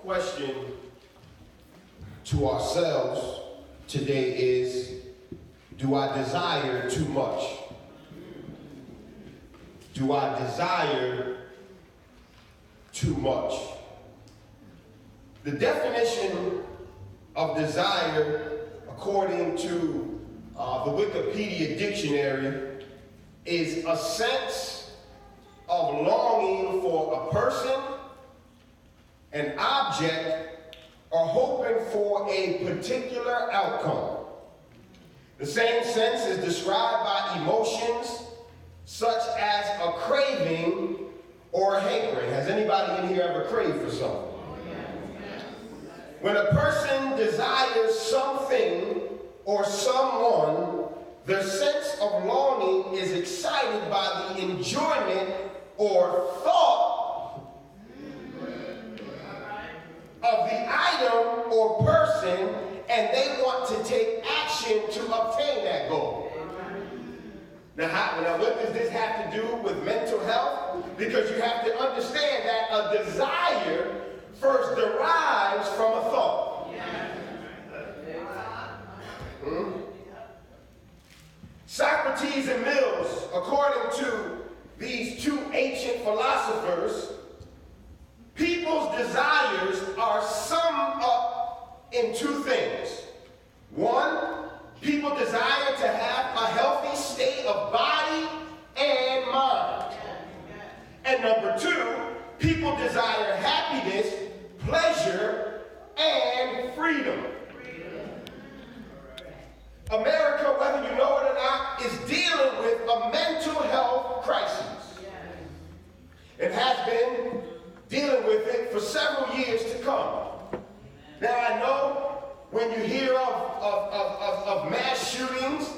question to ourselves today is, do I desire too much? Do I desire too much? The definition of desire, according to the Wikipedia dictionary, is a sense of longing for a person, an object, or hoping for a particular outcome. The same sense is described by emotions such as a craving or a hankering. Has anybody in here ever craved for something? When a person desires something or someone, their sense of longing is excited by the enjoyment or thought of the item or person, and they want to take action to obtain that goal. Now, what does this have to do with mental health? Because you have to understand that a desire first derives from a thought. Socrates and Mills, according to these two ancient philosophers, people's desires are summed up in two things. One, people desire to have a healthy state of body and mind. And number two, people desire happiness, pleasure, and freedom. America, whether you know it or not, is dealing with a mental health crisis. It has been dealing with it for several years to come. Now, I know when you hear of mass shootings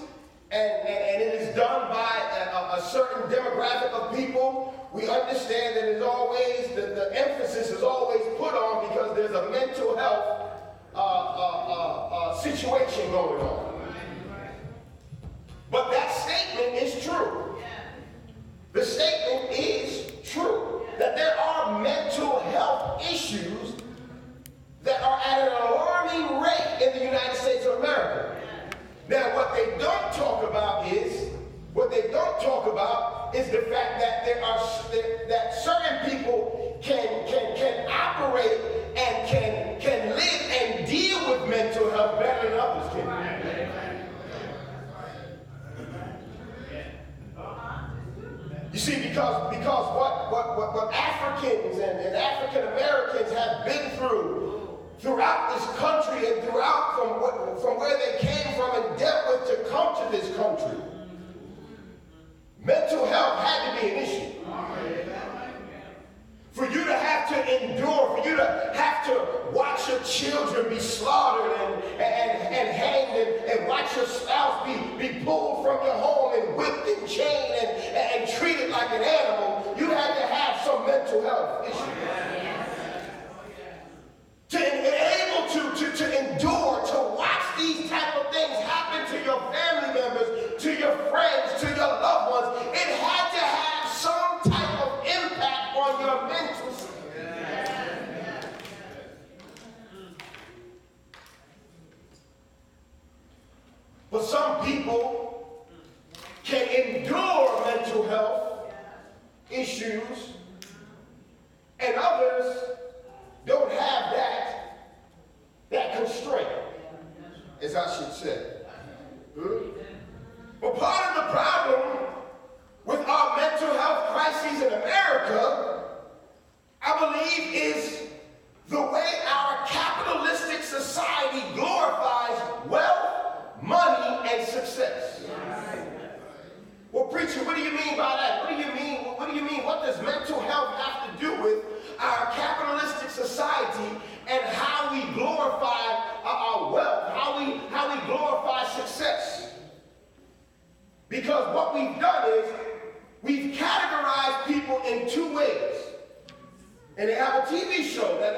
and it is done by a certain demographic of people, we understand that it's always, the emphasis is always put on because there's a mental health situation going on. But that statement is true. The statement is true. That there are mental health issues that are at an alarming rate in the United States of America. Now, what they don't talk about is the fact that that certain people can operate and can live and deal with mental health better than others can. You see, because what Africans and African Americans have been throughout this country and throughout from where they came from and dealt with to come to this country, mental health had to be an issue. For you to have to endure, for you to have to watch your children be slaughtered and hanged and watch your spouse be pulled from your home and whipped and chained and treated like an animal, you had to have some mental health issues. To be able to endure, to watch these type of things happen to your family members, to your friends, to your loved ones, it had to have some type of impact on your mental state. But some people can endure mental health issues, and others don't have that constraint, as I should say. But part of the problem with our mental health crises in America, I believe, is the way our capitalistic society glorifies wealth, money, and success. Well, preacher, what do you mean by that? What do you mean? What does mental health have to do with our capitalistic society and how we glorify our wealth, how we glorify success? Because what we've done is we've categorized people in two ways. And they have a TV show that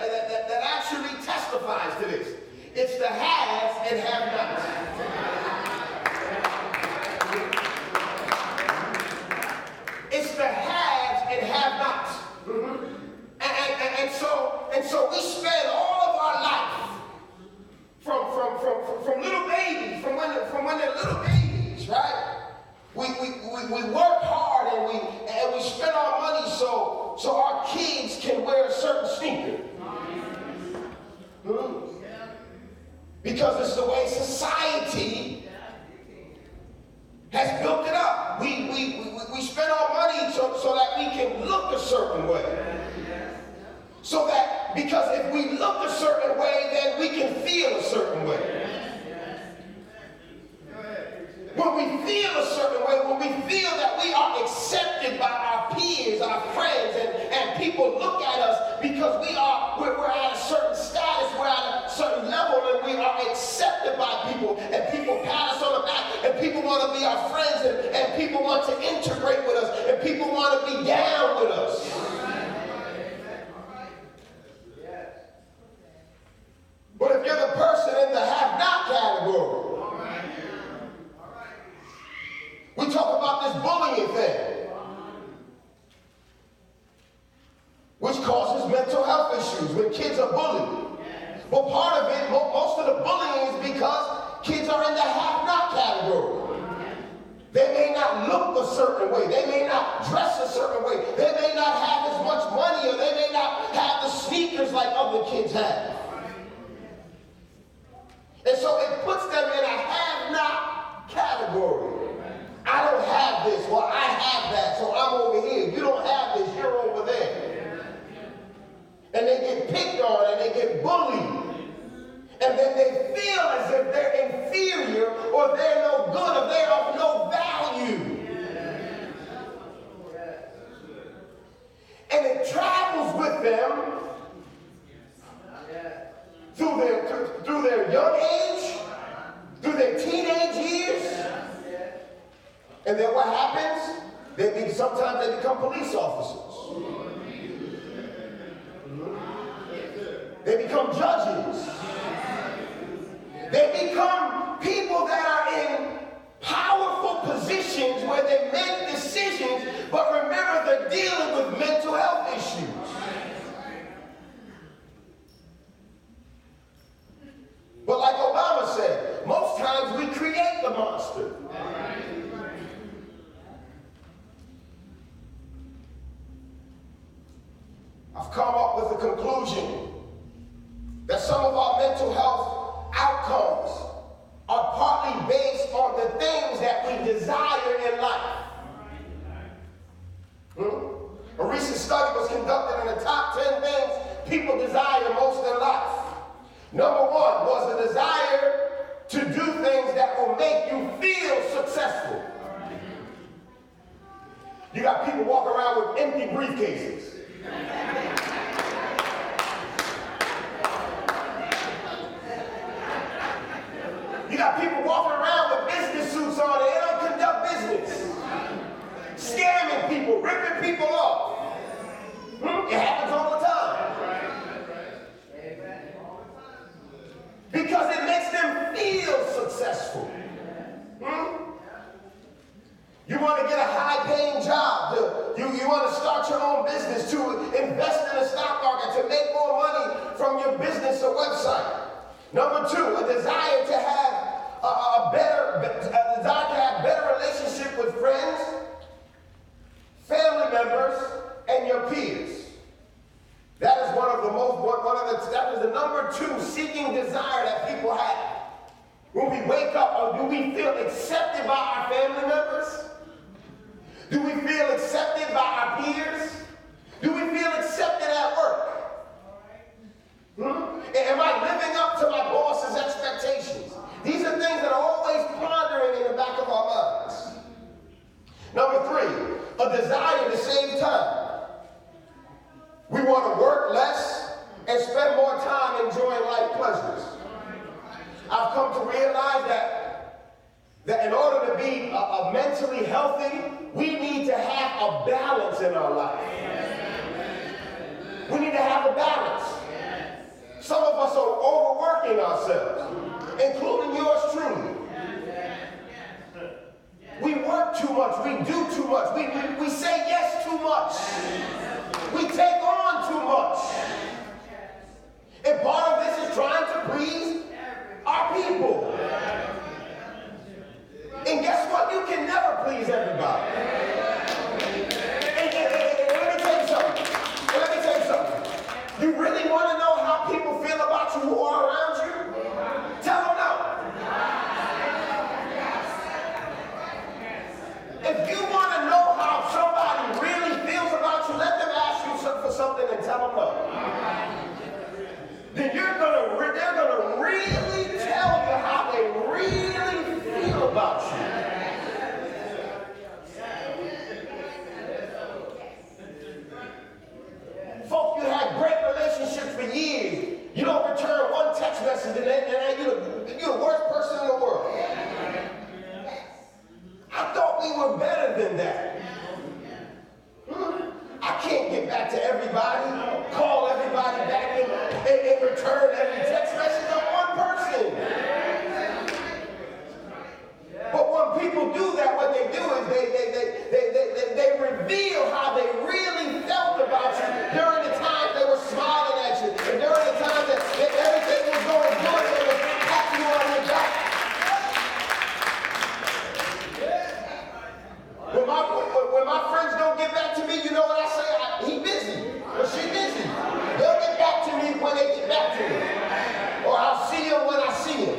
actually testifies to this. It's the haves and have-nots. It's the haves and have-nots. And so so we spend all of our life from little babies, from when they're little babies, right? We work hard and we spend our money so our kids can wear a certain sneaker. Because it's the way society has built it up. We spend our money so that we can look a certain way. So that, because if we look a certain way, then we can feel a certain way. When we feel a certain way, when we feel that we are accepted by our peers, our friends, and people look at us because we're at a certain status, we're at a certain level, and we are accepted by people, and people pat us on the back, and people want to be our friends, and people want to integrate with us, and people want to be down with us. But if you're the person in the have-not category, we talk about this bullying thing, which causes mental health issues when kids are bullied. Well, part of it, most of the bullying is because kids are in the have-not category. They may not look a certain way. They may not dress a certain way. They may not have as much money, or they may not have the sneakers like other kids have. And so it puts them in a have-not category. I don't have this, well, I have that, so I'm over here. You don't have this, you're over there. And they get picked on and they get bullied. And then they feel as if they're inferior, or they're no good, or they're of no value. And it travels with them through their young age, through their teenage years. And then what happens? Sometimes they become police officers. They become judges. They become people that are in powerful positions where they make decisions, but remember they're dealing with mental health issues. But like Obama said, most times we create the monster. I've come up with a conclusion that some of our mental health outcomes are partly based on the things that we desire in life. A recent study was conducted in the top 10 things people desire most in life. Number one was the desire to do things that will make you feel successful. You got people walking around with empty briefcases. You got people walking around with business suits on and they don't conduct business. Scamming people, ripping people off. It happens all the time. Because it makes them feel successful. You want to get a high-paying job. You want to start your own business, to invest in the stock market, to make more money from your business or website. Number two, a desire to have better relationship with friends, family members, and your peers. That is that is the number two seeking desire that people have. When we wake up, do we feel accepted by our family members? Do we feel accepted by our peers? Do we feel accepted at work? Am I living up to my boss's expectations? These are things that are always pondering in the back of our minds. Number three, a desire to save time. We want to work less and spend more time enjoying life pleasures. I've come to realize that in order to be mentally healthy, we need to have a balance in our life. We need to have a balance. Some of us are overworking ourselves, including yours truly. We work too much. We do too much. We say yes too much. We take on too much. You really want to know how people feel about you who are around you? Tell them no. If you want to know how somebody really feels about you, let them ask you for something and tell them no. Then they're going to really tell you how they really feel about you. Folk, you had great relationships for years. You don't return one text message and then you're the worst person in the world. I thought we were better than that. I can't get back to everybody, call everybody back and return every text message of one person. But when people do that, what they do is they reveal how they really felt about you during the time they were smiling at you, and during the time that everything was going good, they were patting you on your back. When my friends don't get back to me, you know what I say? He busy, or she busy. They'll get back to me when they get back to me, or I'll see you when I see you.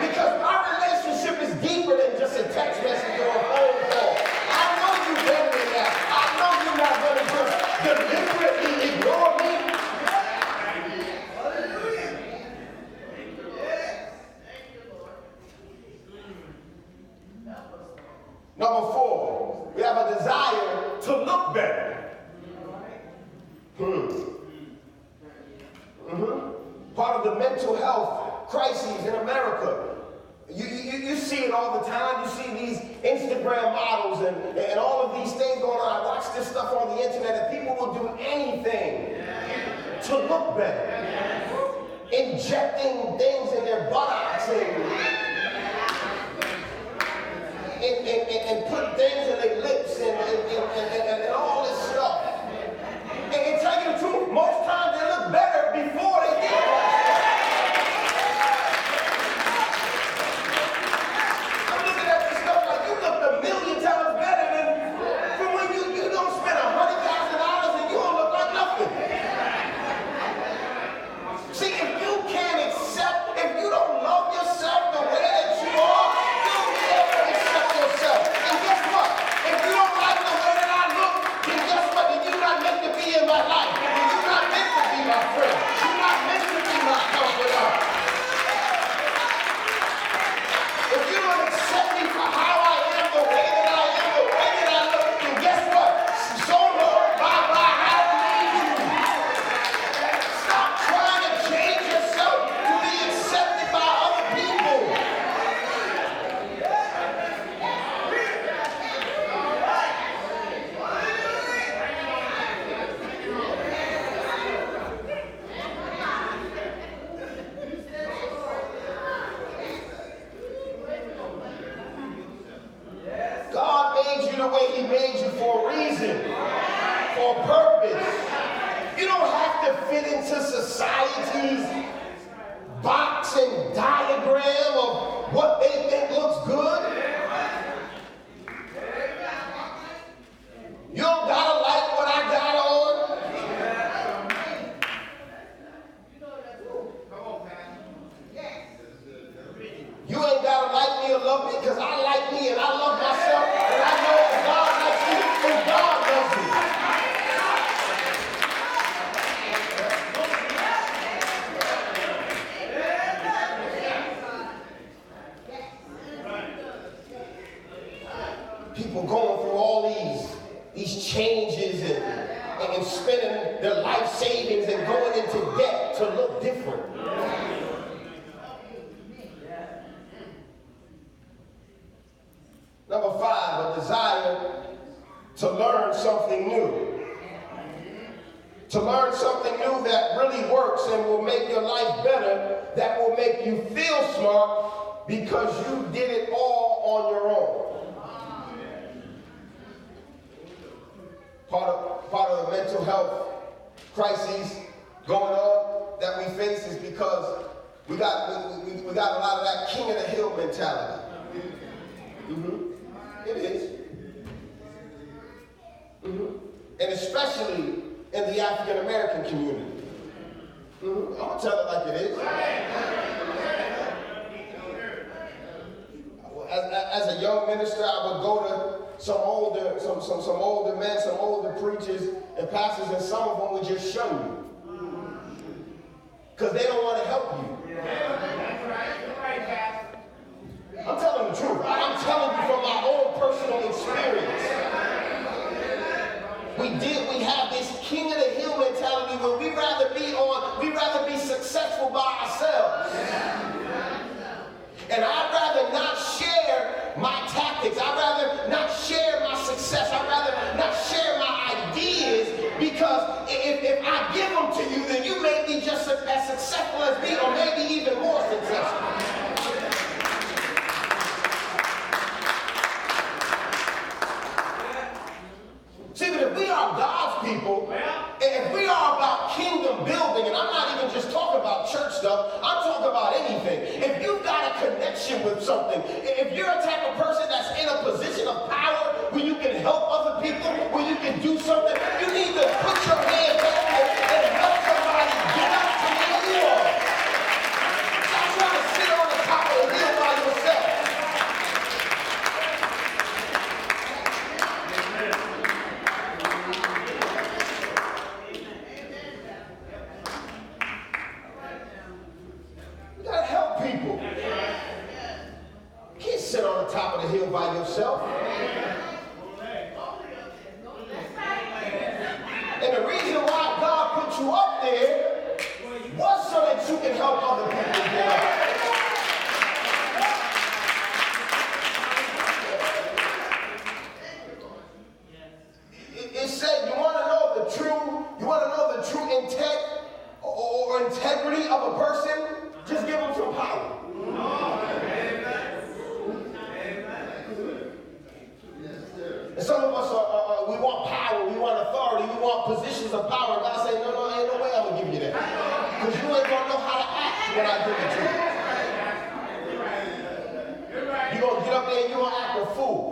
Because my relationship is deeper than just a text message or a phone call. I know you better than that. I know you're not going to just deliberately ignore me. Number 4, we have a desire to look better. Part of the mental health crises in America. You see it all the time. You see these Instagram models and all of these things going on. I watch this stuff on the internet and people will do anything to look better. Injecting things in their buttocks and put things in their lips and all this stuff. And tell you the truth, most times they look better before they get it. I'm looking at this stuff like you look a million times better than when you don't spend $100,000 and you don't look like nothing. See, if you can't accept, if you don't love yourself the way that you are, you'll never accept yourself. And guess what? If you don't like the way that I look, then guess what? Then you're not meant to be in my life. Then you're not meant to be my friend. You're not meant to be my confidant. If you don't accept me for how I am, the way that I am, the way that I look, then guess what? So Lord, bye-bye, I don't need you. Stop trying to change yourself to be accepted by other people. God made you the way he made you for a reason, for a purpose. You don't have to fit into society's box and diagram of what they think looks good. You don't gotta like what I got on. You ain't gotta like me or love me because I like me and I love myself and I know that God likes you and God loves you. People going through all these changes and spending their life savings and going into debt to look different. Number 5, a desire to learn something new. To learn something new that really works and will make your life better, that will make you feel smart because you did it all on your own. Part of the mental health crises going on that we face is because we got a lot of that king of the hill mentality. It is. And especially in the African American community. I'm going to tell it like it is. As a young minister, I would go to some older men, some older preachers and pastors, and some of them would just shun you. Because they don't want to help you. I'm telling the truth. I'm telling you from my own personal experience. We have this king of the hill mentality where we'd rather be successful by ourselves. And I'd rather not share my tactics. I'd rather not share my success. I'd rather not share my ideas, because if I give them to you, then you may be just as successful as me, or maybe even more successful. See, but if we are God's people, and if we are about kingdom building, and I'm not even just talking about church stuff, I'm talking about anything. If you've got a connection with something, if you're a type of person that's in a position of power where you can help other people, where you can do something, you need to put your hand back and help somebody get up to where you are. Stop trying to sit on the top of the hill by yourself. Sit on the top of the hill by yourself. And the reason why God put you up there was so that you can help other people get up. It said you want to know the true intent or integrity of a person, just give them some power. And some of us we want power, we want authority, we want positions of power. God said, no, ain't no way I'm going to give you that. Because you ain't going to know how to act when I give it to you. You're going to get up there and you're going to act a fool.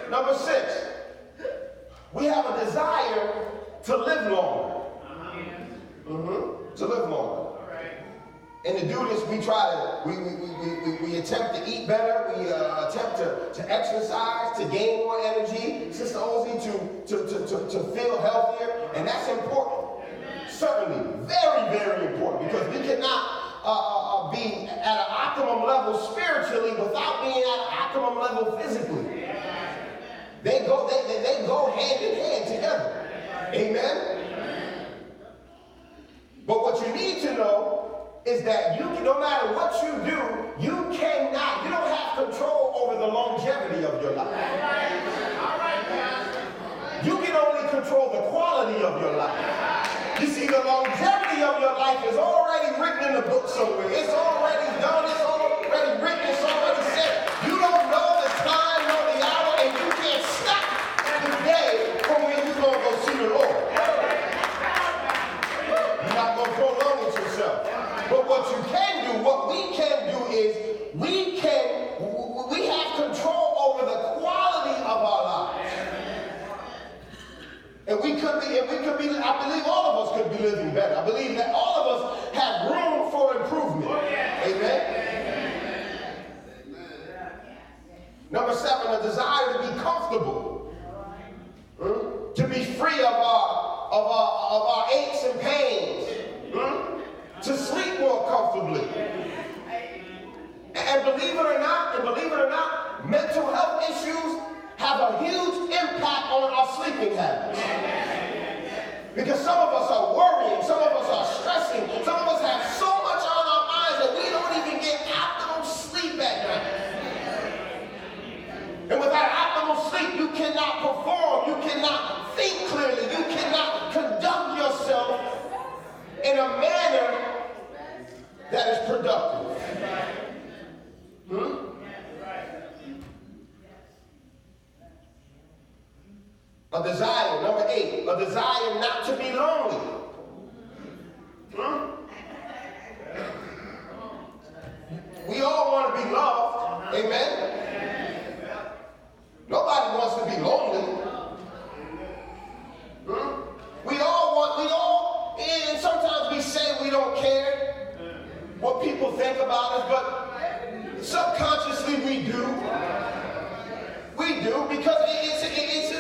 Number 6. We have a desire to live longer. To live longer. And to do this, we attempt to eat better. We attempt to exercise, to gain more energy. Sister Ozzy, to feel healthier. And that's important. Certainly, very, very important. Because we cannot be at an optimum level spiritually without being at an optimum level physically. They go hand in hand together. Amen? But what you need to know is that no matter what you do, you don't have control over the longevity of your life. You can only control the quality of your life. You see, the longevity of your life is already written in the book somewhere. It's already done. It's already written. It's already said. You don't know the time nor the hour, and you can't stop the day from when you're going to go see the Lord. You're not going to prolong it yourself. But what you can do, what we can do is we have control over the quality of our lives. And we could be, I believe all of us could be living better. I believe that all of us have room for improvement. Amen? Number 7, a desire to be comfortable. To be free of our aches and pains. To sleep more comfortably. And believe it or not, mental health issues have a huge impact on our sleeping habits. Because some of us are worrying, some of us are stressing, some of us have so much on our minds that we don't even get optimal sleep at night. And without optimal sleep, you cannot perform, you cannot think clearly, you cannot conduct yourself in a manner that is productive. A desire, number 8, a desire not to be lonely. Amen? Nobody wants to be lonely. And sometimes we say we don't care what people think about us, but subconsciously we do. We do, because it's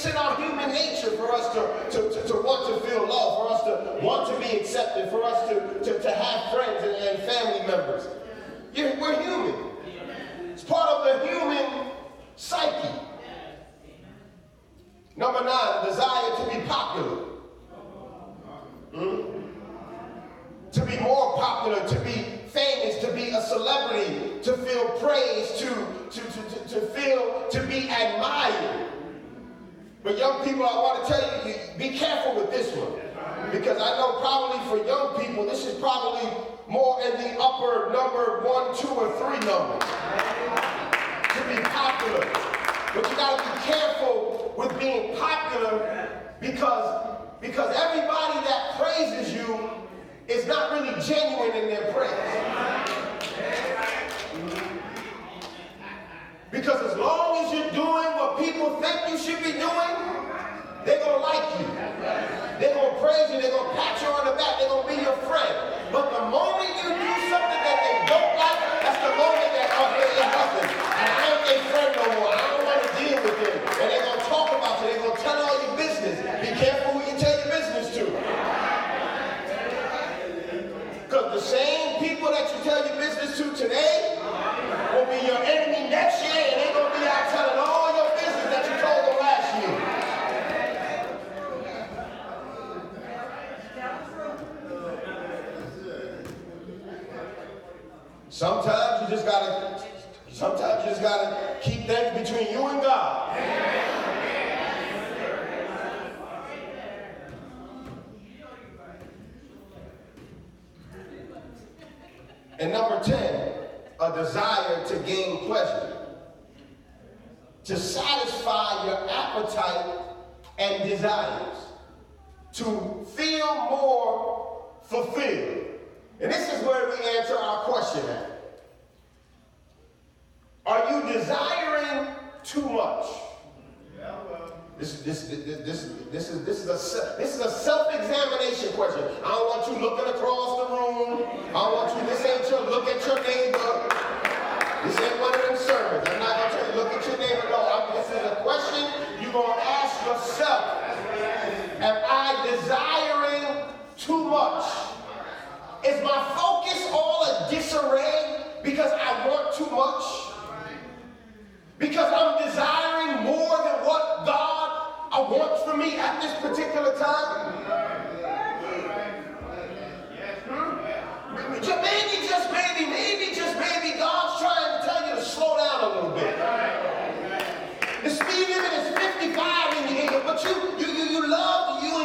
in our human nature for us to want to feel love, for us to want to be accepted, for us to have friends and family members. We're human. It's part of the human psyche. Number 9, desire to be popular. To be more popular, to be famous, to be a celebrity, to feel praised, to feel, to be admired. But young people, I want to tell you, be careful with this one. Because I know probably for young people, this is probably more in the upper number 1, 2, or 3 numbers. To be popular. But you got to be careful with being popular because everybody that praises you is not really genuine in their praise. Because as long as you're doing what people think you should be doing, they're going to like you. They're going to praise you. They're going to pat you on the back. They're going to be your friend. But the moment you do something that they don't like, that's the moment that, oh, it ain't nothing. And I ain't their friend no more. I don't want to deal with them. And they're going to talk about you. They're going to tell all your business. Be careful who you tell your business to. Because the same people that you tell your business to today will be your enemy next year, and they're going to be out telling all your business that you told them last year. Sometimes you just gotta keep things between you and God. And number 10, a desire to gain pleasure. To satisfy your appetite and desires. To feel more fulfilled. And this is where we answer our question at. Are you desiring too much? This is a self-examination question. I don't want you looking across the room. I don't want you, this ain't your look at your neighbor. This ain't one of them sermons. I'm not going to tell you look at your neighbor. No, this is a question you're going to ask yourself. Am I desiring too much? Is my focus all a disarray because I want too much? Because I'm desiring more than what God wants for me at this particular time? Maybe just maybe, God's trying to tell you to slow down a little bit. The speed limit is 55 in the air, but you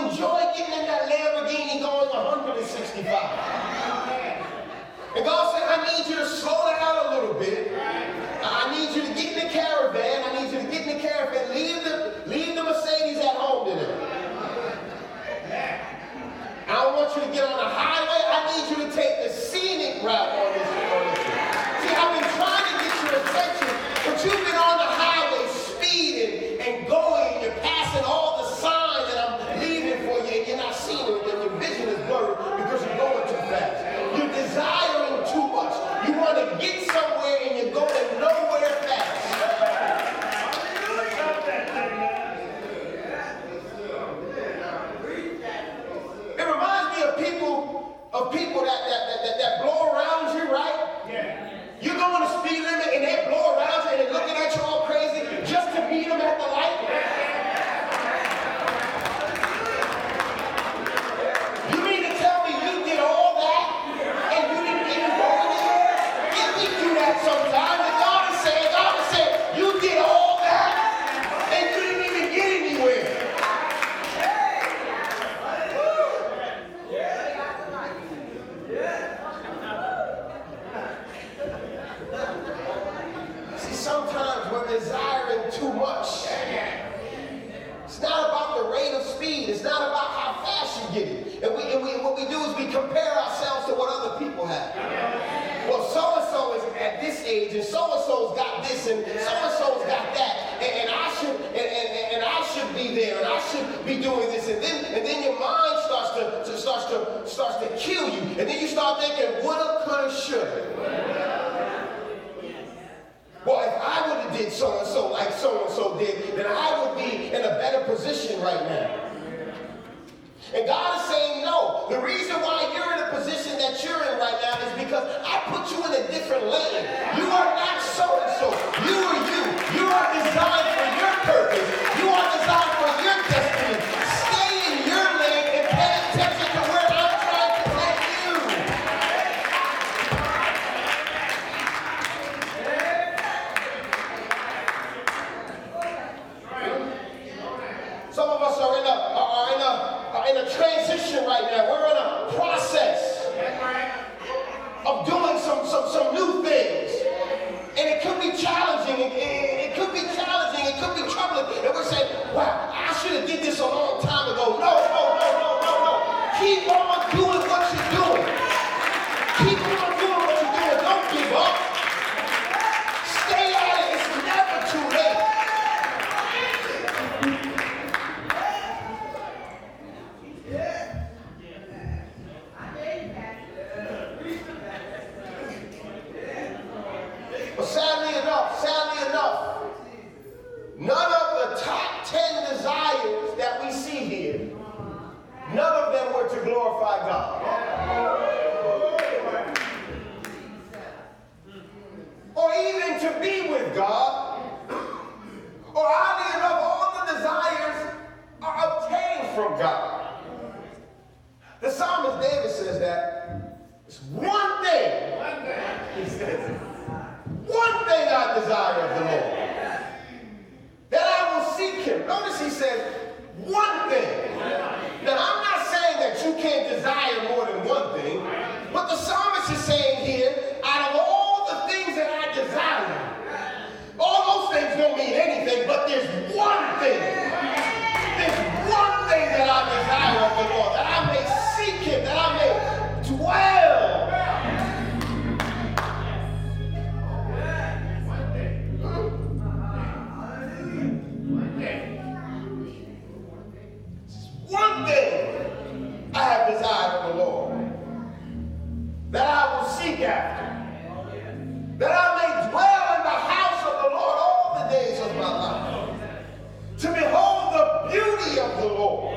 enjoy getting in that Lamborghini going 165. And God said, I need you to slow down a little bit. I need you to get in the caravan. I need you to get in the caravan. Leave the Mercedes at home today. I don't want you to get on the highway. I need you to take the scenic route on this. See, I've been trying to get your attention, but you've been on the highway speeding and going. You're passing all the signs that I'm leaving for you, and you're not seeing it, and your vision is blurred because you're going too fast. You're desiring too much. You want to get somewhere, and you're going nowhere fast. It reminds me of people that blow around you, right? Yeah. You're going to speed limit and they blow around you and they're looking at you all crazy just to meet them at the light. You mean to tell me you did all that and you didn't even go anywhere? Yeah, we do that sometimes. And God is saying, you did all that and you didn't even get anywhere. Sometimes we're desiring too much. It's not about the rate of speed. It's not about how fast you get it. And what we do is we compare ourselves to what other people have. Well, so-and-so is at this age. age, and so-and-so's got this, and so-and-so's got that, and I should be there, and I should be doing this, and then your mind starts to kill you, and then you start thinking, woulda, coulda, shoulda. Well, if I would have did so-and-so like so-and-so did, then I would be in a better position right now. And God is saying, no. The reason why you're in the position that you're in right now is because I put you in a different lane. You are not so-and-so. You are you. You are designed for your purpose. You are designed for your destiny. Stay in your lane and pay attention to where I'm trying to take you. Some of us are in a transition right now. We're in a process of doing some new things. And it could be challenging. It could be challenging. It could be troubling. And we're saying, wow, I should have did this a long time ago. No. Keep on doing what you're doing. Keep on doing what you're doing. Don't give up. Stay at it. It's never too late. But sadly enough, none of the top 10 desires that we see here, none of them were to glorify God. Or even to be with God. Or oddly enough, all the desires are obtained from God. The psalmist David says that it's one thing. He says, one thing I desire of the Lord, that I will seek him. Notice he said, one thing. Now, I'm not saying that you can't desire more than one thing, but the psalmist is saying here, out of all the things that I desire, all those things don't mean anything, but there's one thing. There's one thing that I desire of the Lord, that I may seek him, that I may dwell. One thing I have desired of the Lord, that I will seek after, that I may dwell in the house of the Lord all the days of my life, to behold the beauty of the Lord.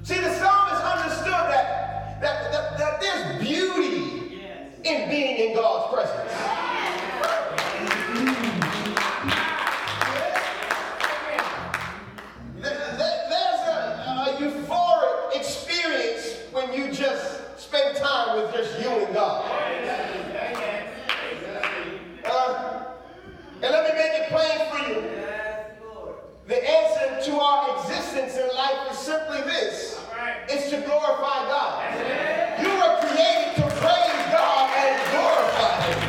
See, the psalmist understood that there's beauty in being in God's presence. Euphoric experience when you just spend time with just you and God. And let me make it plain for you. The answer to our existence in life is simply this. It's to glorify God. You were created to praise God and glorify Him.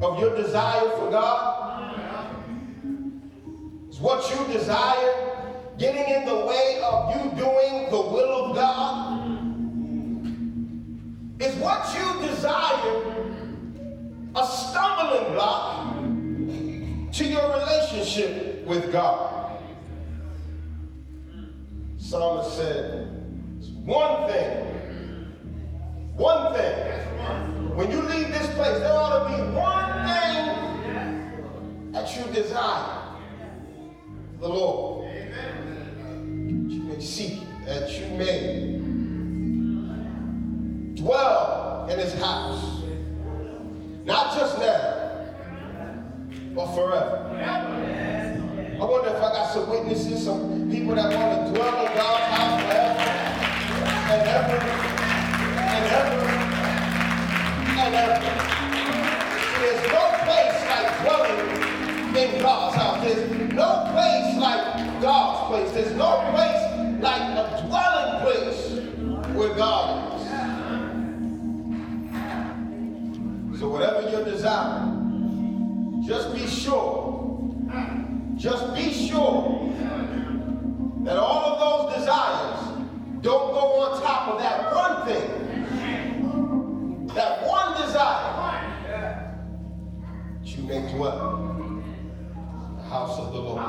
of your desire for God? Is what you desire getting in the way of you doing the will of God? Is what you desire a stumbling block to your relationship with God? Psalmist said, one thing. When you leave this place, there ought to be one thing that you desire the Lord. That you may seek, that you may dwell in his house. Not just now, but forever. I wonder if I got some witnesses, some people that want to dwell in God's house forever and ever and ever and ever. There's no place like dwelling in God's house. There's no place like God's place. There's no place like a dwelling place where God is. So whatever your desire, just be sure that all of those desires don't go on top of that one thing, that one desire, that you may dwell in the house of the Lord.